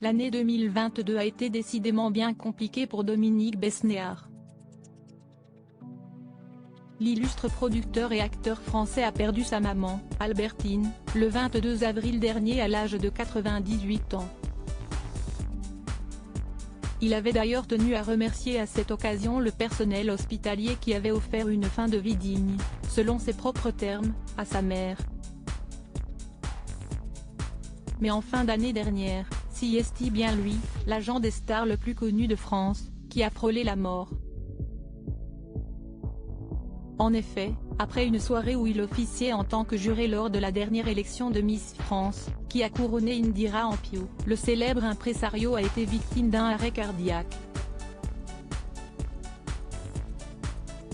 L'année 2022 a été décidément bien compliquée pour Dominique Besnéard. L'illustre producteur et acteur français a perdu sa maman, Albertine, le 22 avril dernier à l'âge de 98 ans. Il avait d'ailleurs tenu à remercier à cette occasion le personnel hospitalier qui avait offert une fin de vie digne, selon ses propres termes, à sa mère. Mais en fin d'année dernière, c'est bien lui, l'agent des stars le plus connu de France, qui a frôlé la mort. En effet, après une soirée où il officiait en tant que juré lors de la dernière élection de Miss France, qui a couronné Indira Ampio, le célèbre impresario a été victime d'un arrêt cardiaque.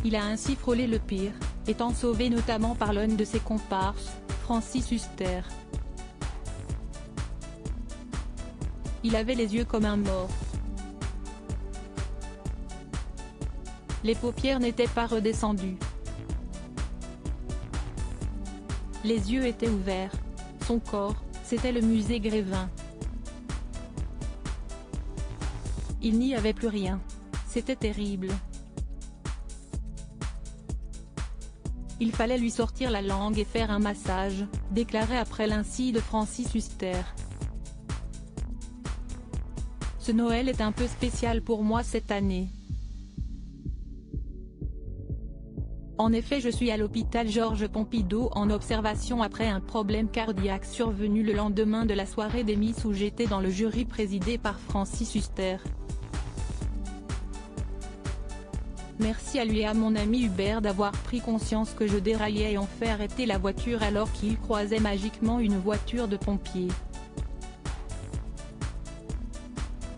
Il a ainsi frôlé le pire, étant sauvé notamment par l'un de ses comparses, Francis Huster. Il avait les yeux comme un mort. Les paupières n'étaient pas redescendues. Les yeux étaient ouverts. Son corps, c'était le musée Grévin. Il n'y avait plus rien. C'était terrible. Il fallait lui sortir la langue et faire un massage, déclarait après l'incident de Francis Huster. Ce Noël est un peu spécial pour moi cette année. En effet, je suis à l'hôpital Georges Pompidou en observation après un problème cardiaque survenu le lendemain de la soirée des Miss où j'étais dans le jury présidé par Francis Huster. Merci à lui et à mon ami Hubert d'avoir pris conscience que je déraillais et ont fait arrêter la voiture alors qu'il croisait magiquement une voiture de pompiers.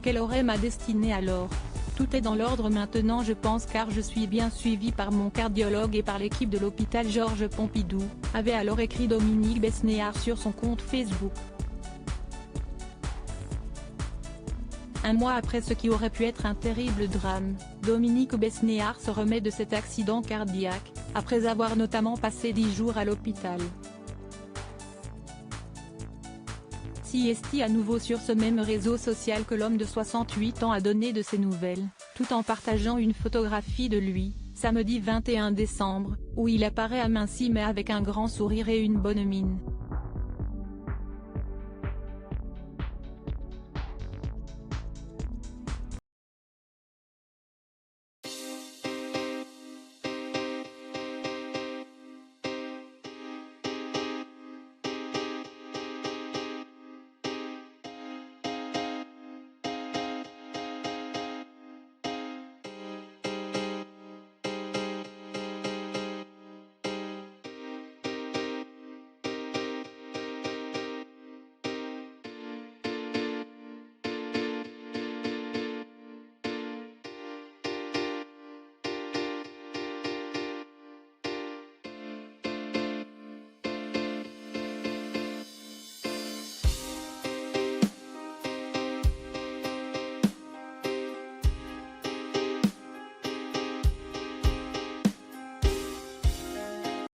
Quelle aurait ma destinée alors? Tout est dans l'ordre maintenant je pense car je suis bien suivi par mon cardiologue et par l'équipe de l'hôpital Georges Pompidou, avait alors écrit Dominique Besnéard sur son compte Facebook. Un mois après ce qui aurait pu être un terrible drame, Dominique Besnéard se remet de cet accident cardiaque, après avoir notamment passé 10 jours à l'hôpital. C'est à nouveau sur ce même réseau social que l'homme de 68 ans a donné de ses nouvelles, tout en partageant une photographie de lui, samedi 21 décembre, où il apparaît aminci mais avec un grand sourire et une bonne mine.